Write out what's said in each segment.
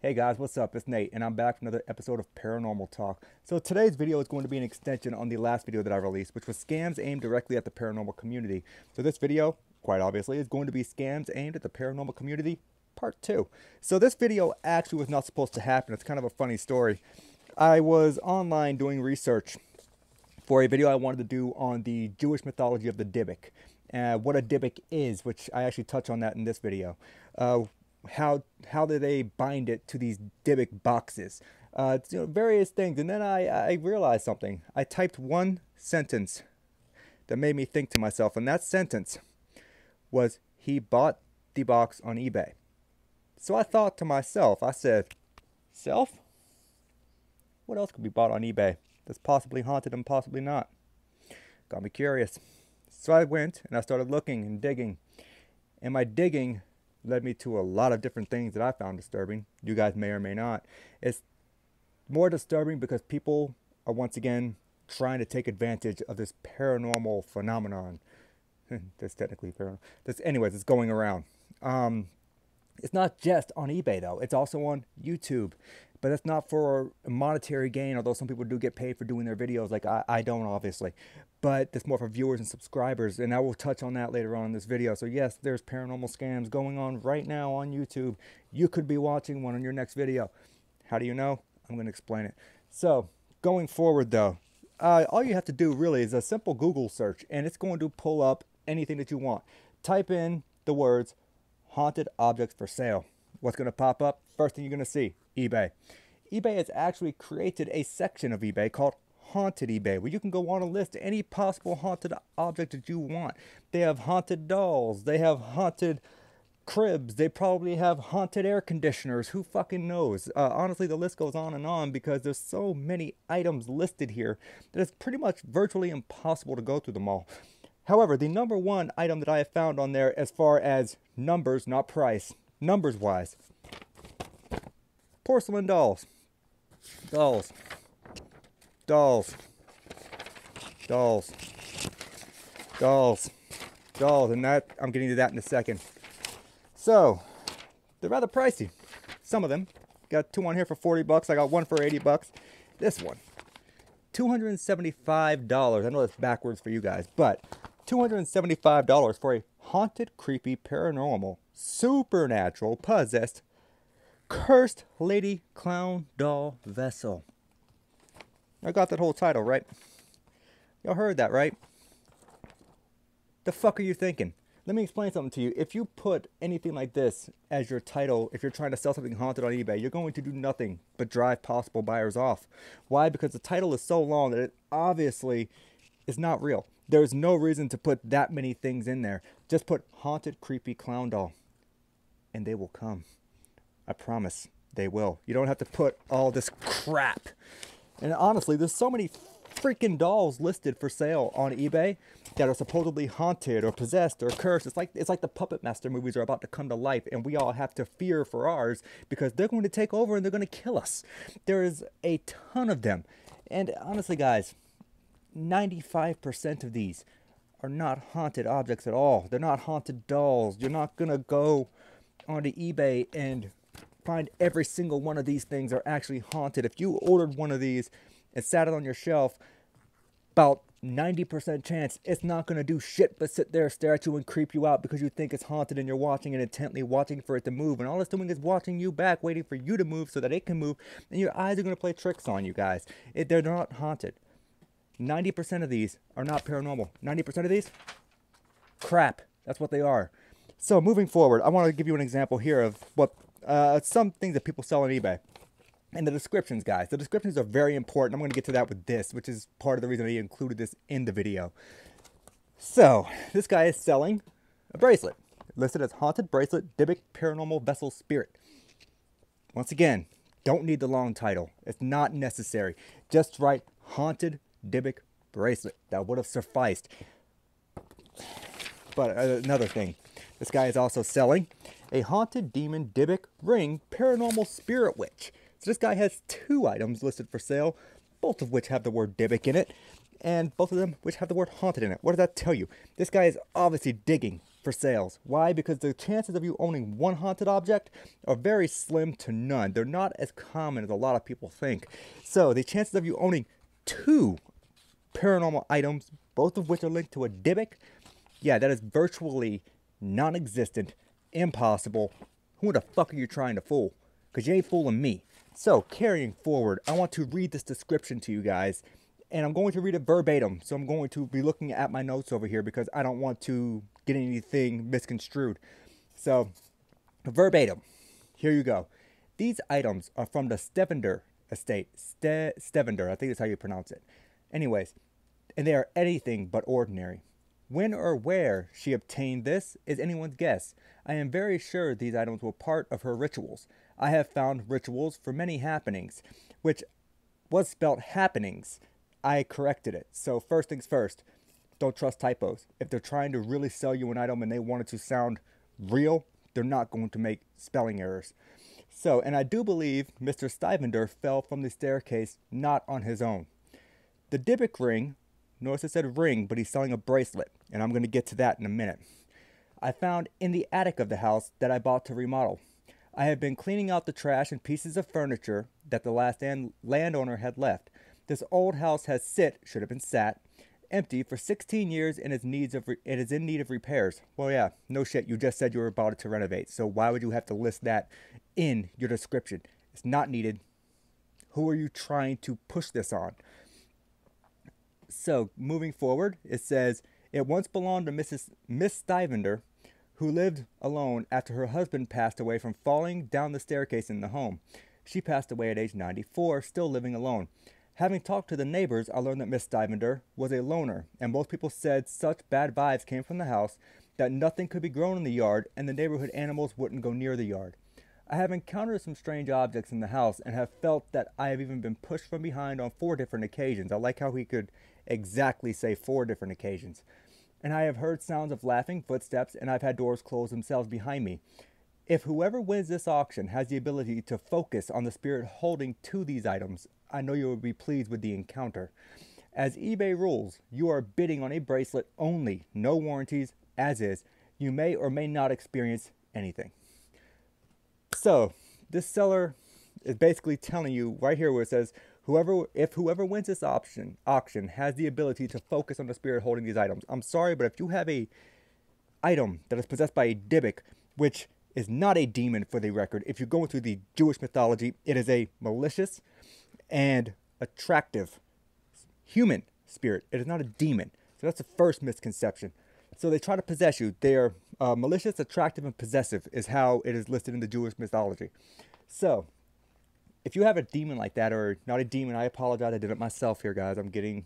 Hey guys, what's up? It's Nate, and I'm back for another episode of Paranormal Talk. So today's video is going to be an extension on the last video that I released, which was scams aimed directly at the paranormal community. So this video, quite obviously, is going to be scams aimed at the paranormal community, part 2. So this video actually was not supposed to happen. It's kind of a funny story. I was online doing research for a video I wanted to do on the Jewish mythology of the Dybbuk. What a Dybbuk is, which I actually touch on that in this video. How do they bind it to these Dybbuk boxes? Various things. And then I realized something. I typed one sentence that made me think to myself, and that sentence was, he bought the box on eBay. So I thought to myself, I said, self? What else could be bought on eBay that's possibly haunted and possibly not? Got me curious. So I went and I started looking and digging. And my digging led me to a lot of different things that I found disturbing. You guys may or may not. It's more disturbing because people are once again trying to take advantage of this paranormal phenomenon. That's technically paranormal. Anyways, it's going around. It's not just on eBay though. It's also on YouTube. But that's not for a monetary gain, although some people do get paid for doing their videos. Like I don't, obviously. But it's more for viewers and subscribers, and I will touch on that later on in this video. So yes, there's paranormal scams going on right now on YouTube. You could be watching one on your next video. How do you know? I'm going to explain it. So going forward though, all you have to do really is a simple Google search, and it's going to pull up anything that you want. Type in the words haunted objects for sale. What's going to pop up? First thing you're going to see, eBay. eBay has actually created a section of eBay called Haunted eBay, where you can go on a list any possible haunted object that you want. They have haunted dolls. They have haunted cribs. They probably have haunted air conditioners. Who fucking knows? Honestly, the list goes on because there's so many items listed here that it's pretty much virtually impossible to go through them all. However, the number one item that I have found on there as far as numbers, not price, numbers wise, porcelain dolls. Dolls. Dolls. Dolls. Dolls. Dolls. And that, I'm getting to that in a second. So, they're rather pricey. Some of them. Got two on here for 40 bucks. I got one for 80 bucks. This one, $275. I know that's backwards for you guys, but $275 for a haunted, creepy, paranormal, supernatural, possessed, cursed lady clown doll vessel. I got that whole title, right? Y'all heard that, right? The fuck are you thinking? Let me explain something to you. If you put anything like this as your title, if you're trying to sell something haunted on eBay, you're going to do nothing but drive possible buyers off. Why? Because the title is so long that it obviously is not real. There's no reason to put that many things in there. Just put haunted, creepy clown doll, and they will come. I promise they will. You don't have to put all this crap. And honestly, there's so many freaking dolls listed for sale on eBay that are supposedly haunted or possessed or cursed. It's like the Puppet Master movies are about to come to life, and we all have to fear for ours because they're going to take over and they're going to kill us. There is a ton of them. And honestly, guys, 95% of these are not haunted objects at all. They're not haunted dolls. You're not going to go onto eBay and find every single one of these things are actually haunted. If you ordered one of these and sat it on your shelf, about 90% chance it's not going to do shit but sit there, stare at you, and creep you out because you think it's haunted and you're watching it intently, watching for it to move. And all it's doing is watching you back, waiting for you to move so that it can move. And your eyes are going to play tricks on you guys. They're not haunted. 90% of these are not paranormal. 90% of these, crap. That's what they are. So moving forward, I want to give you an example here of what some things that people sell on eBay. And the descriptions, guys. The descriptions are very important. I'm going to get to that with this, which is part of the reason I included this in the video. So, this guy is selling a bracelet. Listed as Haunted Bracelet, Dybbuk Paranormal Vessel Spirit. Once again, don't need the long title. It's not necessary. Just write Haunted Dybbuk Bracelet. That would have sufficed. But another thing. This guy is also selling a Haunted Demon Dybbuk Ring Paranormal Spirit Witch. So this guy has two items listed for sale, both of which have the word Dybbuk in it, and both of them which have the word haunted in it. What does that tell you? This guy is obviously digging for sales. Why? Because the chances of you owning one haunted object are very slim to none. They're not as common as a lot of people think. So the chances of you owning 2 paranormal items, both of which are linked to a Dybbuk, yeah, that is virtually non-existent, impossible. Who the fuck are you trying to fool? Because you ain't fooling me. So, carrying forward, I want to read this description to you guys, and I'm going to read it verbatim. So I'm going to be looking at my notes over here because I don't want to get anything misconstrued. So, verbatim, here you go. These items are from the Stevender estate. Stevender, I think that's how you pronounce it. Anyways, and they are anything but ordinary. When or where she obtained this is anyone's guess. I am very sure these items were part of her rituals. I have found rituals for many happenings, which was spelled happenings. I corrected it. So first things first, don't trust typos. If they're trying to really sell you an item and they want it to sound real, they're not going to make spelling errors. So, and I do believe Mr. Stuyvesant fell from the staircase not on his own. The Dybbuk ring, notice it said ring, but he's selling a bracelet, and I'm going to get to that in a minute. I found in the attic of the house that I bought to remodel. I have been cleaning out the trash and pieces of furniture that the last landowner had left. This old house has should have been sat, empty for 16 years and it is in need of repairs. Well, yeah, no shit, you just said you were about to renovate, so why would you have to list that in your description? It's not needed. Who are you trying to push this on? So, moving forward, it says, it once belonged to Miss Stuyvesant, who lived alone after her husband passed away from falling down the staircase in the home. She passed away at age 94, still living alone. Having talked to the neighbors, I learned that Miss Stuyvesant was a loner, and most people said such bad vibes came from the house that nothing could be grown in the yard, and the neighborhood animals wouldn't go near the yard. I have encountered some strange objects in the house, and have felt that I have even been pushed from behind on 4 different occasions. I like how he could exactly say 4 different occasions. And I have heard sounds of laughing footsteps, and I've had doors close themselves behind me. If whoever wins this auction has the ability to focus on the spirit holding to these items, I know you will be pleased with the encounter. As eBay rules, you are bidding on a bracelet only, no warranties, as is. You may or may not experience anything. So, this seller is basically telling you right here where it says, if whoever wins this auction has the ability to focus on the spirit holding these items. I'm sorry, but if you have a item that is possessed by a Dybbuk, which is not a demon for the record, if you're going through the Jewish mythology, it is a malicious and attractive human spirit. It is not a demon. So that's the first misconception. So they try to possess you. They are malicious, attractive, and possessive is how it is listed in the Jewish mythology. So, if you have a demon like that, or not a demon, I apologize. I did it myself here, guys.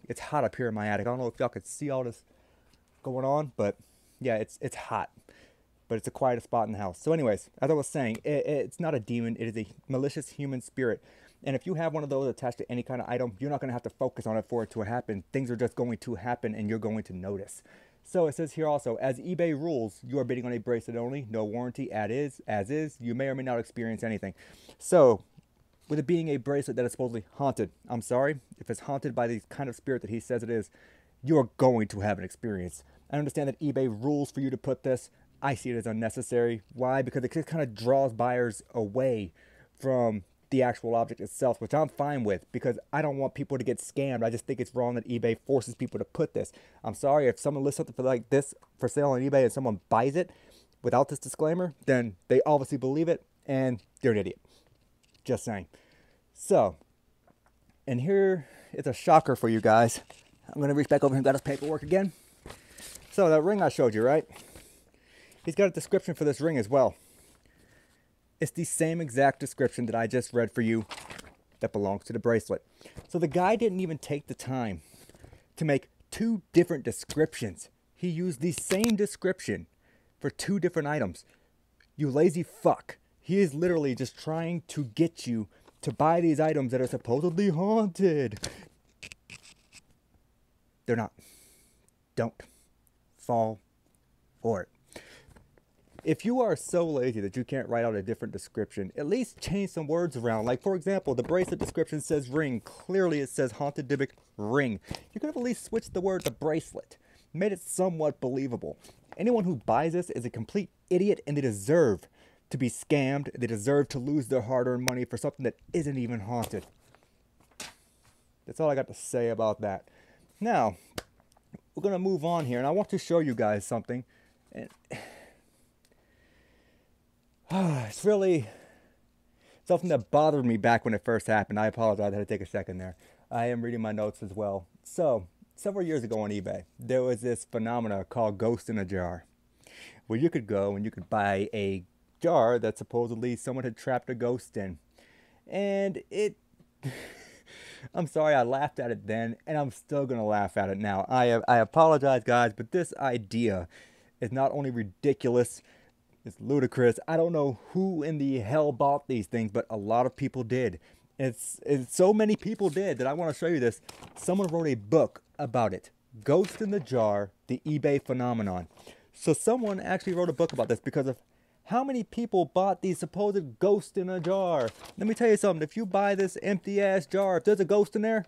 It's hot up here in my attic. I don't know if y'all could see all this going on, but yeah, it's hot. But it's the quietest spot in the house. So anyways, as I was saying, it's not a demon. It is a malicious human spirit. And if you have one of those attached to any kind of item, you're not going to have to focus on it for it to happen. Things are just going to happen, and you're going to notice. So it says here also, as eBay rules, you are bidding on a bracelet only, no warranty, as is. You may or may not experience anything. So, with it being a bracelet that is supposedly haunted, I'm sorry, if it's haunted by the kind of spirit that he says it is, you are going to have an experience. I understand that eBay rules for you to put this. I see it as unnecessary. Why? Because it just kind of draws buyers away from the actual object itself, which I'm fine with because I don't want people to get scammed. I just think it's wrong that eBay forces people to put this. I'm sorry, if someone lists something for like this for sale on eBay and someone buys it without this disclaimer, then they obviously believe it and they're an idiot. Just saying. So, and here is a shocker for you guys. I'm going to reach back over and got his paperwork again. So that ring I showed you, right? He's got a description for this ring as well. It's the same exact description that I just read for you that belongs to the bracelet. So the guy didn't even take the time to make 2 different descriptions. He used the same description for 2 different items. You lazy fuck. He is literally just trying to get you to buy these items that are supposedly haunted. They're not. Don't fall for it. If you are so lazy that you can't write out a different description, at least change some words around. Like, for example, the bracelet description says ring. Clearly, it says haunted Dybbuk ring. You could have at least switched the word to bracelet. made it somewhat believable. Anyone who buys this is a complete idiot, and they deserve to be scammed. They deserve to lose their hard-earned money for something that isn't even haunted. That's all I got to say about that. Now, we're going to move on here, and I want to show you guys something. And it's really something that bothered me back when it first happened. I apologize. I had to take a second there. I am reading my notes as well. So, several years ago on eBay, there was this phenomena called ghost in a jar, where you could go and you could buy a jar that supposedly someone had trapped a ghost in. And it... I'm sorry, I laughed at it then, and I'm still going to laugh at it now. I apologize, guys, but this idea is not only ridiculous, it's ludicrous. I don't know who in the hell bought these things, but a lot of people did. It's so many people did that I want to show you this. Someone wrote a book about it. Ghost in the Jar, the eBay phenomenon. So someone actually wrote a book about this because of how many people bought these supposed ghost in a jar. Let me tell you something. If you buy this empty-ass jar, if there's a ghost in there,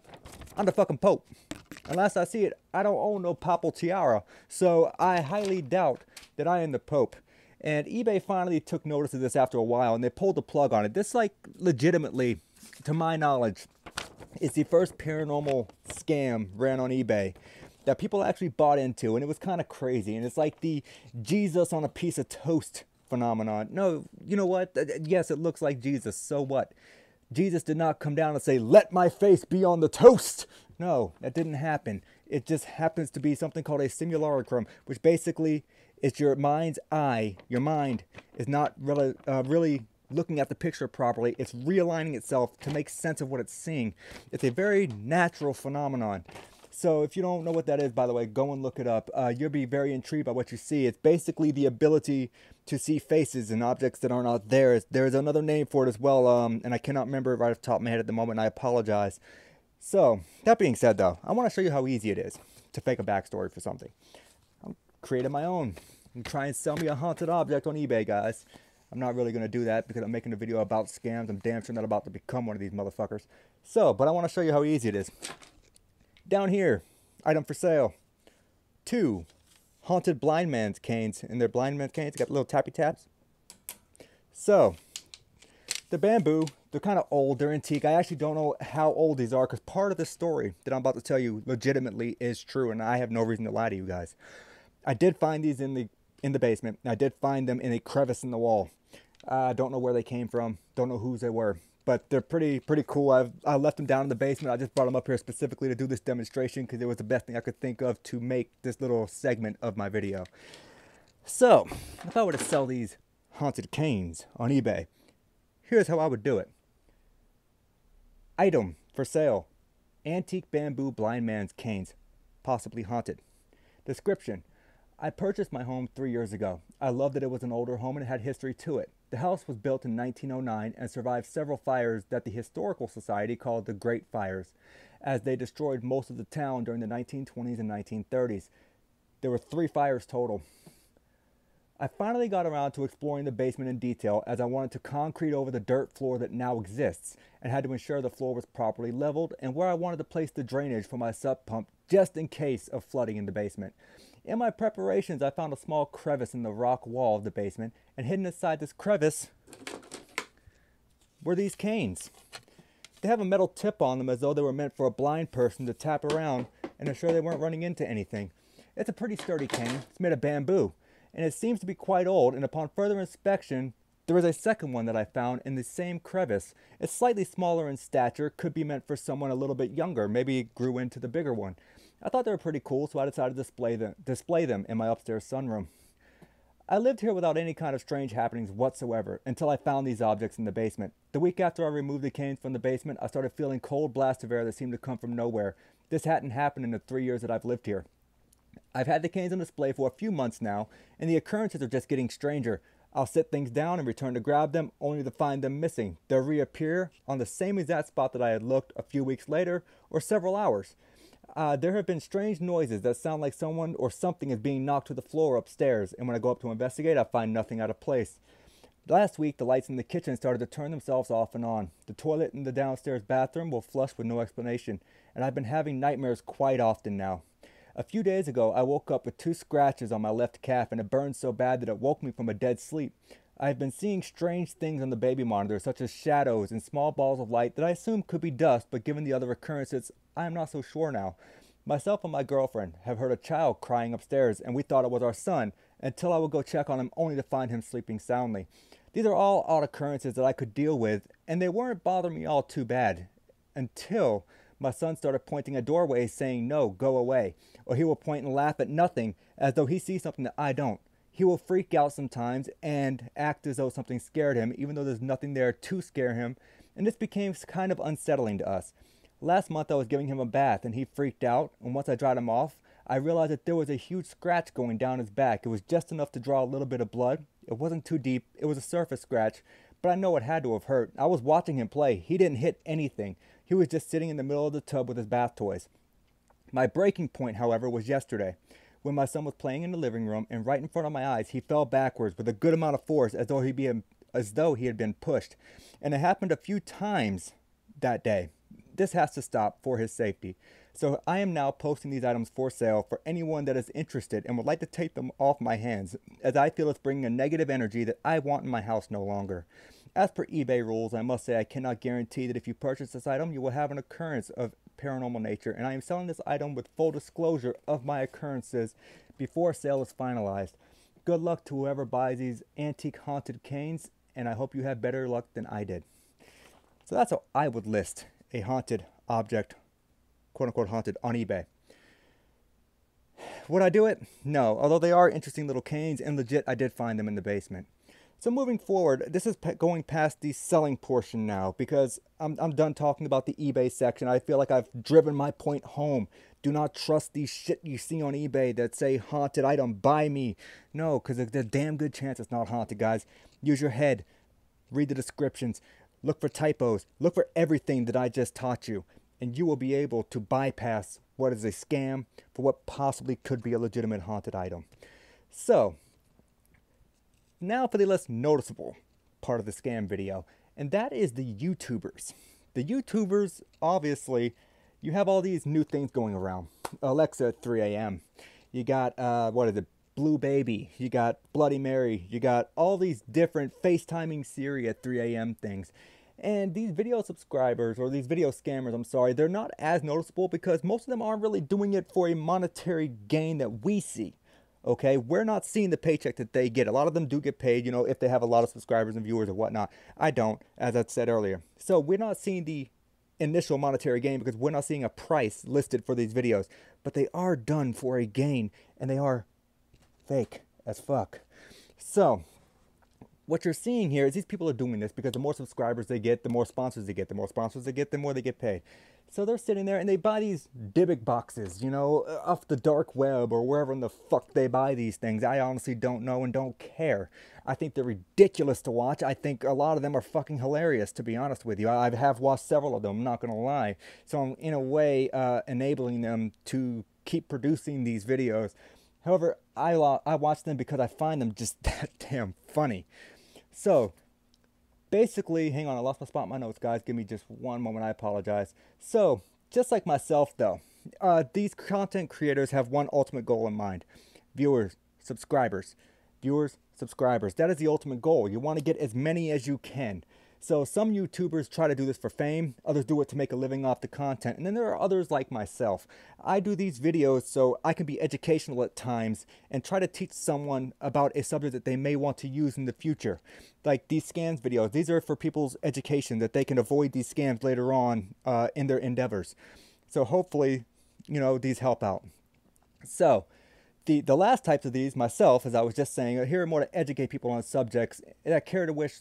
I'm the fucking Pope. Unless I see it, I don't own no papal tiara. So I highly doubt that I am the Pope. And eBay finally took notice of this after a while, and they pulled the plug on it. This, like, legitimately, to my knowledge, is the first paranormal scam ran on eBay that people actually bought into, and it was kind of crazy. And it's like the Jesus on a piece of toast phenomenon. No, you know what? Yes, it looks like Jesus. So what? Jesus did not come down and say, "Let my face be on the toast." No, that didn't happen. It just happens to be something called a simulacrum, which basically is your mind's eye. Your mind is not really looking at the picture properly. It's realigning itself to make sense of what it's seeing. It's a very natural phenomenon. So if you don't know what that is, by the way, go and look it up. You'll be very intrigued by what you see. It's basically the ability to see faces and objects that are not there. There's another name for it as well, and I cannot remember it right off the top of my head at the moment, and I apologize. So, that being said, though, I want to show you how easy it is to fake a backstory for something. I'm creating my own. And try and sell me a haunted object on eBay, guys. I'm not really going to do that because I'm making a video about scams. I'm damn sure not about to become one of these motherfuckers. So, but I want to show you how easy it is. Down here, item for sale. 2 haunted blind man's canes. And they're blind man's canes. They got little tappy taps. So, the bamboo, they're kind of old. They're antique. I actually don't know how old these are because part of the story that I'm about to tell you legitimately is true. And I have no reason to lie to you guys. I did find these in the basement. I did find them in a crevice in the wall. I don't know where they came from. Don't know whose they were. But they're pretty cool. I left them down in the basement. I just brought them up here specifically to do this demonstration because it was the best thing I could think of to make this little segment of my video. So, if I were to sell these haunted canes on eBay, here's how I would do it. Item for sale. Antique bamboo blind man's canes, possibly haunted. Description. I purchased my home 3 years ago. I loved that it was an older home and it had history to it. The house was built in 1909 and survived several fires that the Historical Society called the Great Fires, as they destroyed most of the town during the 1920s and 1930s. There were 3 fires total. I finally got around to exploring the basement in detail as I wanted to concrete over the dirt floor that now exists and had to ensure the floor was properly leveled and where I wanted to place the drainage for my sub pump just in case of flooding in the basement. In my preparations, I found a small crevice in the rock wall of the basement, and hidden inside this crevice were these canes. They have a metal tip on them as though they were meant for a blind person to tap around and ensure they weren't running into anything. It's a pretty sturdy cane. It's made of bamboo, and it seems to be quite old, and upon further inspection, there is a second one that I found in the same crevice. It's slightly smaller in stature, could be meant for someone a little bit younger, maybe it grew into the bigger one. I thought they were pretty cool, so I decided to display them in my upstairs sunroom. I lived here without any kind of strange happenings whatsoever until I found these objects in the basement. The week after I removed the canes from the basement, I started feeling cold blasts of air that seemed to come from nowhere. This hadn't happened in the 3 years that I've lived here. I've had the canes on display for a few months now, and the occurrences are just getting stranger. I'll sit things down and return to grab them, only to find them missing. They'll reappear on the same exact spot that I had looked a few weeks later, or several hours. There have been strange noises that sound like someone or something is being knocked to the floor upstairs, and when I go up to investigate, I find nothing out of place. Last week, the lights in the kitchen started to turn themselves off and on. The toilet in the downstairs bathroom will flush with no explanation, and I've been having nightmares quite often now. A few days ago, I woke up with 2 scratches on my left calf and it burned so bad that it woke me from a dead sleep. I have been seeing strange things on the baby monitor, such as shadows and small balls of light that I assume could be dust, but given the other occurrences, I am not so sure now. Myself and my girlfriend have heard a child crying upstairs, and we thought it was our son, until I would go check on him only to find him sleeping soundly. These are all odd occurrences that I could deal with, and they weren't bothering me all too bad, until my son started pointing at doorways saying, "No, go away," or he will point and laugh at nothing as though he sees something that I don't. He will freak out sometimes and act as though something scared him, even though there's nothing there to scare him, and this became kind of unsettling to us. Last month I was giving him a bath and he freaked out, and once I dried him off, I realized that there was a huge scratch going down his back. It was just enough to draw a little bit of blood. It wasn't too deep, it was a surface scratch, but I know it had to have hurt. I was watching him play. He didn't hit anything. He was just sitting in the middle of the tub with his bath toys. My breaking point, however, was yesterday, when my son was playing in the living room, and right in front of my eyes, he fell backwards with a good amount of force, as though he had been pushed. And it happened a few times that day. This has to stop for his safety. So I am now posting these items for sale for anyone that is interested and would like to take them off my hands, as I feel it's bringing a negative energy that I want in my house no longer. As per eBay rules, I must say I cannot guarantee that if you purchase this item, you will have an occurrence of paranormal nature, and I am selling this item with full disclosure of my occurrences before sale is finalized. Good luck to whoever buys these antique haunted canes, and I hope you have better luck than I did. So that's how I would list a haunted object, quote unquote haunted, on eBay. Would I do it? No, although they are interesting little canes, and legit I did find them in the basement. So moving forward, this is going past the selling portion now, because I'm done talking about the eBay section. I feel like I've driven my point home. Do not trust these shit you see on eBay that say haunted item, buy me. No, because there's a damn good chance it's not haunted, guys. Use your head. Read the descriptions. Look for typos. Look for everything that I just taught you. And you will be able to bypass what is a scam for what possibly could be a legitimate haunted item. So, now for the less noticeable part of the scam video, and that is the YouTubers. The YouTubers, obviously, you have all these new things going around. Alexa at 3 a.m. You got, Blue Baby. You got Bloody Mary. You got all these different FaceTiming Siri at 3 a.m. things. And these video subscribers, or these video scammers, I'm sorry, they're not as noticeable because most of them aren't really doing it for a monetary gain that we see. Okay, we're not seeing the paycheck that they get. A lot of them do get paid, you know, if they have a lot of subscribers and viewers or whatnot. I don't, as I said earlier. So we're not seeing the initial monetary gain because we're not seeing a price listed for these videos. But they are done for a gain, and they are fake as fuck. So what you're seeing here is these people are doing this because the more subscribers they get, the more sponsors they get. The more sponsors they get, the more they get paid. So they're sitting there and they buy these Dybbuk boxes, you know, off the dark web or wherever in the fuck they buy these things. I honestly don't know and don't care. I think they're ridiculous to watch. I think a lot of them are fucking hilarious, to be honest with you. I have watched several of them, I'm not going to lie. So I'm in a way enabling them to keep producing these videos. However, I watch them because I find them just that damn funny. So basically, hang on, I lost my spot in my notes, guys. Give me just one moment, I apologize. So, just like myself, though, these content creators have one ultimate goal in mind. Viewers, subscribers. Viewers, subscribers. That is the ultimate goal. You want to get as many as you can. So, some YouTubers try to do this for fame. Others do it to make a living off the content. And then there are others like myself. I do these videos so I can be educational at times and try to teach someone about a subject that they may want to use in the future. Like these scams videos. These are for people's education, that they can avoid these scams later on in their endeavors. So hopefully, you know, these help out. So, the last types of these, myself, as I was just saying, are here more to educate people on subjects that care to wish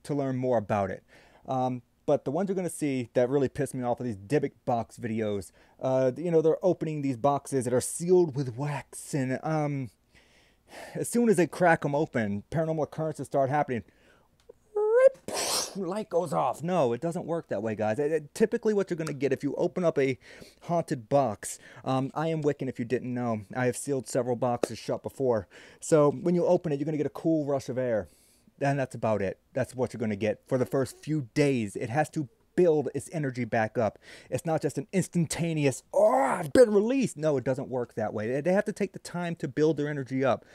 to learn more about it. But the ones you're going to see that really piss me off are these Dybbuk box videos. You know, they're opening these boxes that are sealed with wax, and as soon as they crack them open, paranormal occurrences start happening. Light goes off. No, it doesn't work that way, guys. Typically what you're going to get if you open up a haunted box, I am Wiccan if you didn't know. I have sealed several boxes shut before. So when you open it, you're going to get a cool rush of air. And that's about it. That's what you're going to get for the first few days. It has to build its energy back up. It's not just an instantaneous, oh, I've been released. No, it doesn't work that way. They have to take the time to build their energy up.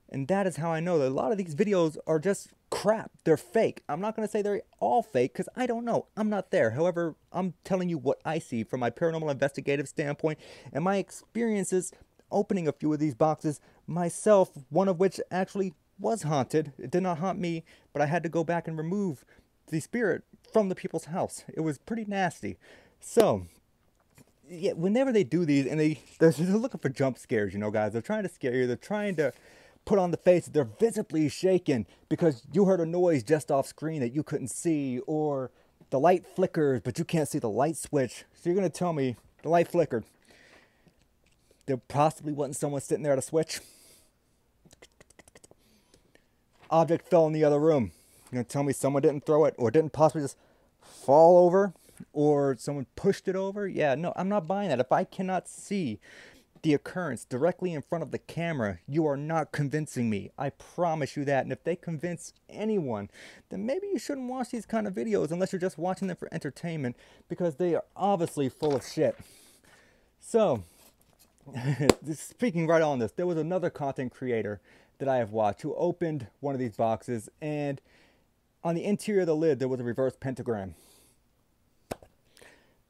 And that is how I know that a lot of these videos are just crap. They're fake. I'm not going to say they're all fake because I don't know. I'm not there. However, I'm telling you what I see from my paranormal investigative standpoint and my experiences opening a few of these boxes myself, one of which actually was haunted. It did not haunt me, but I had to go back and remove the spirit from the people's house. It was pretty nasty. So, yeah, whenever they do these, and they're looking for jump scares, you know, guys. They're trying to scare you. They're trying to put on the face that they're visibly shaken because you heard a noise just off screen that you couldn't see, or the light flickers, but you can't see the light switch. So you're going to tell me the light flickered. There possibly wasn't someone sitting there at a switch. Object fell in the other room. You're going to tell me someone didn't throw it, or didn't possibly just fall over, or someone pushed it over? Yeah, no, I'm not buying that. If I cannot see the occurrence directly in front of the camera, you are not convincing me. I promise you that. And if they convince anyone, then maybe you shouldn't watch these kind of videos unless you're just watching them for entertainment, because they are obviously full of shit. So, speaking right on this, there was another content creator that I have watched who opened one of these boxes, and on the interior of the lid there was a reverse pentagram.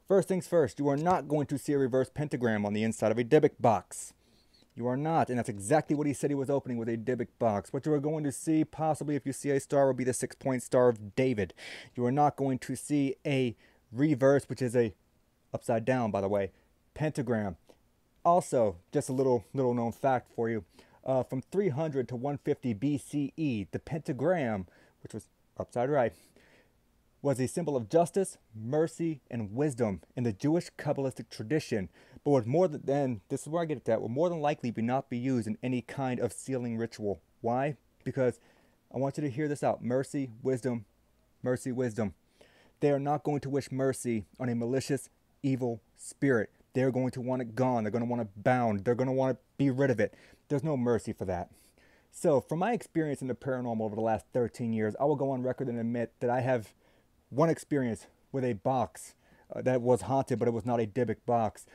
First things first, you are not going to see a reverse pentagram on the inside of a Dybbuk box. You are not, and that's exactly what he said he was opening with a Dybbuk box. What you are going to see, possibly if you see a star, will be the 6-point Star of David. You are not going to see a reverse, which is a upside down, by the way, pentagram. Also, just a little known fact for you, from 300 to 150 BCE, the pentagram, which was upside right, was a symbol of justice, mercy, and wisdom in the Jewish Kabbalistic tradition, but would more than, this is where I get at that, would more than likely not be used in any kind of sealing ritual. Why? Because I want you to hear this out. Mercy, wisdom, mercy, wisdom. They are not going to wish mercy on a malicious, evil spirit. They're going to want it gone. They're going to want it bound. They're going to want to be rid of it. There's no mercy for that. So, from my experience in the paranormal over the last 13 years, I will go on record and admit that I have one experience with a box that was haunted, but it was not a Dybbuk box.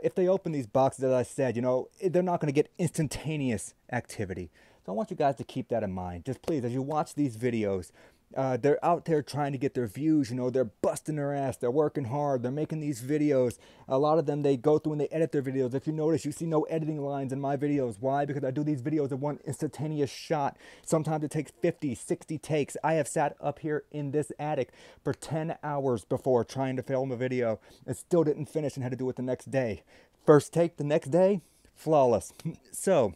If they open these boxes, as I said, you know, they're not going to get instantaneous activity. So I want you guys to keep that in mind. Just please, as you watch these videos, they're out there trying to get their views, you know, they're busting their ass, they're working hard, they're making these videos. A lot of them, they go through and they edit their videos. If you notice, you see no editing lines in my videos. Why? Because I do these videos in one instantaneous shot. Sometimes it takes 50, 60 takes. I have sat up here in this attic for 10 hours before trying to film a video and still didn't finish and had to do it the next day. First take the next day, flawless. So,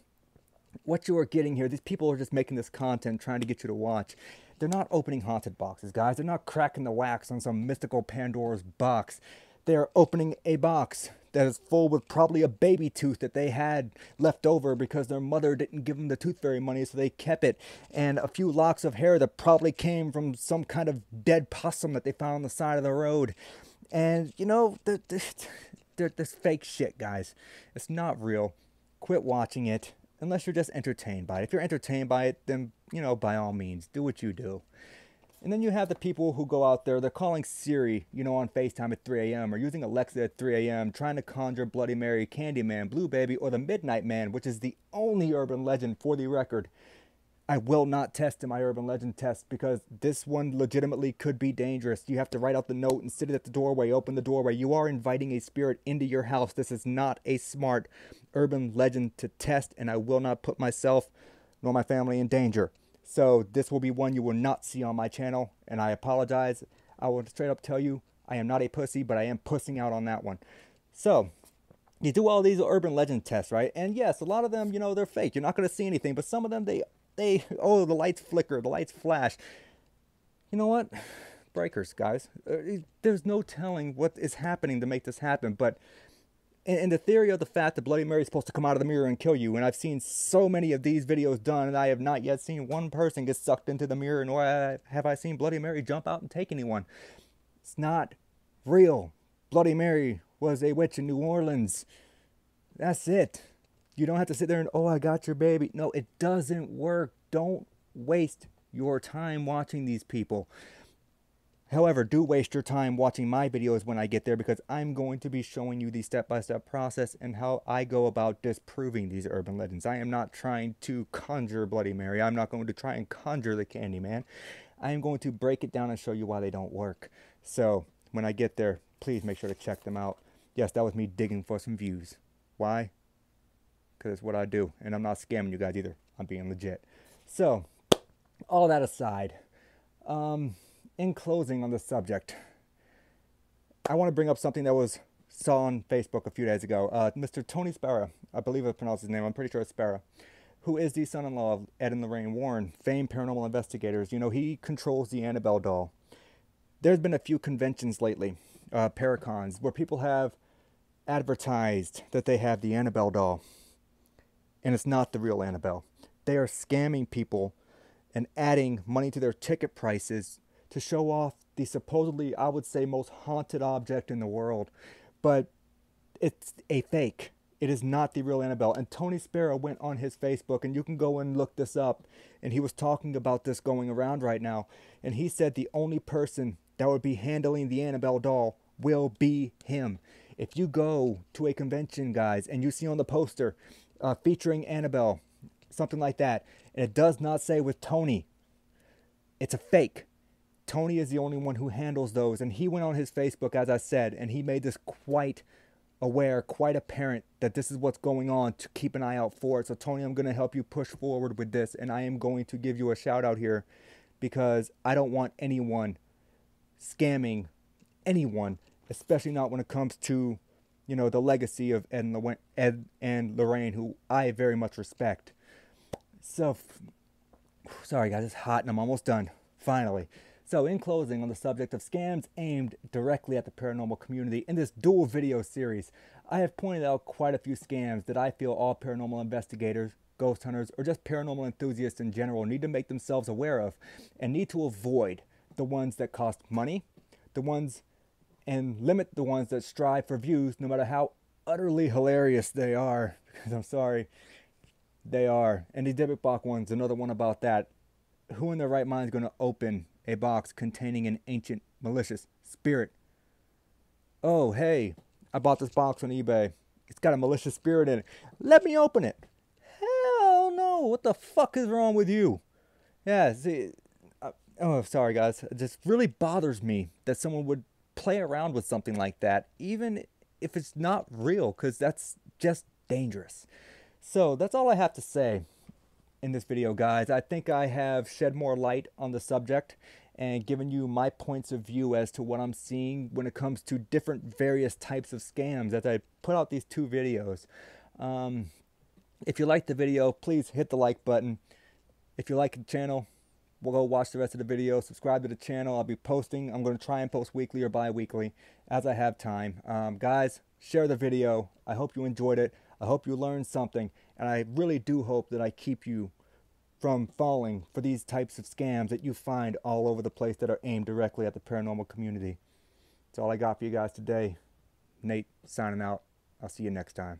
what you are getting here, these people are just making this content trying to get you to watch. They're not opening haunted boxes, guys. They're not cracking the wax on some mystical Pandora's box. They're opening a box that is full with probably a baby tooth that they had left over because their mother didn't give them the tooth fairy money, so they kept it. And a few locks of hair that probably came from some kind of dead possum that they found on the side of the road. And, you know, this fake shit, guys. It's not real. Quit watching it. Unless you're just entertained by it. If you're entertained by it, then, you know, by all means, do what you do. And then you have the people who go out there, they're calling Siri, you know, on FaceTime at 3 a.m. or using Alexa at 3 a.m. trying to conjure Bloody Mary, Candyman, Blue Baby, or the Midnight Man, which is the only urban legend for the record I will not test in my urban legend test, because this one legitimately could be dangerous. You have to write out the note and sit it at the doorway, open the doorway. You are inviting a spirit into your house. This is not a smart urban legend to test, and I will not put myself nor my family in danger. So this will be one you will not see on my channel, and I apologize. I will straight up tell you, I am not a pussy, but I am pussing out on that one. So, you do all these urban legend tests, right? And yes, a lot of them, you know, they're fake. You're not going to see anything, but some of them, oh, the lights flicker, the lights flash. You know what? Breakers, guys. There's no telling what is happening to make this happen, but in the theory of the fact that Bloody Mary is supposed to come out of the mirror and kill you, and I've seen so many of these videos done, and I have not yet seen one person get sucked into the mirror, nor have I seen Bloody Mary jump out and take anyone. It's not real. Bloody Mary was a witch in New Orleans. That's it. You don't have to sit there and, oh, I got your baby. No, it doesn't work. Don't waste your time watching these people. However, do waste your time watching my videos when I get there, because I'm going to be showing you the step-by-step process and how I go about disproving these urban legends. I am not trying to conjure Bloody Mary. I'm not going to try and conjure the Candyman. I am going to break it down and show you why they don't work. So when I get there, please make sure to check them out. Yes, that was me digging for some views. Why? Because it's what I do, and I'm not scamming you guys either. I'm being legit. So, all that aside, in closing on the subject, I want to bring up something that was saw on Facebook a few days ago. Mr. Tony Spera, I believe I pronounced his name, I'm pretty sure it's Spera, who is the son-in-law of Ed and Lorraine Warren, famed paranormal investigators. You know, he controls the Annabelle doll. There's been a few conventions lately, Paracons, where people have advertised that they have the Annabelle doll, and it's not the real Annabelle. They are scamming people and adding money to their ticket prices to show off the supposedly, I would say, most haunted object in the world. But it's a fake. It is not the real Annabelle. And Tony Spera went on his Facebook, and you can go and look this up, and he was talking about this going around right now. And he said the only person that would be handling the Annabelle doll will be him. If you go to a convention, guys, and you see on the poster featuring Annabelle, something like that, and it does not say with Tony, it's a fake. Tony is the only one who handles those, and he went on his Facebook, as I said, and he made this quite aware, quite apparent that this is what's going on, to keep an eye out for it. So Tony, I'm going to help you push forward with this, and I am going to give you a shout out here, because I don't want anyone scamming anyone, especially not when it comes to, you know, the legacy of Ed and Lorraine, who I very much respect. So, sorry guys, it's hot and I'm almost done, finally. So in closing, on the subject of scams aimed directly at the paranormal community, in this dual video series, I have pointed out quite a few scams that I feel all paranormal investigators, ghost hunters, or just paranormal enthusiasts in general need to make themselves aware of, and need to avoid the ones that cost money, the ones, and limit the ones that strive for views, no matter how utterly hilarious they are, because I'm sorry, they are. And the debit box one's another one about that. Who in their right mind is going to open a box containing an ancient malicious spirit? Oh, hey, I bought this box on eBay. It's got a malicious spirit in it. Let me open it. Hell no. What the fuck is wrong with you? Yeah, see, oh, sorry guys. It just really bothers me that someone would play around with something like that, even if it's not real, because that's just dangerous. So that's all I have to say in this video, guys. I think I have shed more light on the subject and given you my points of view as to what I'm seeing when it comes to different various types of scams as I put out these two videos. If you liked the video, please hit the like button. If you like the channel, we'll go watch the rest of the video. Subscribe to the channel. I'll be posting. I'm going to try and post weekly or bi-weekly as I have time. Guys, share the video. I hope you enjoyed it. I hope you learned something. And I really do hope that I keep you from falling for these types of scams that you find all over the place that are aimed directly at the paranormal community. That's all I got for you guys today. Nate signing out. I'll see you next time.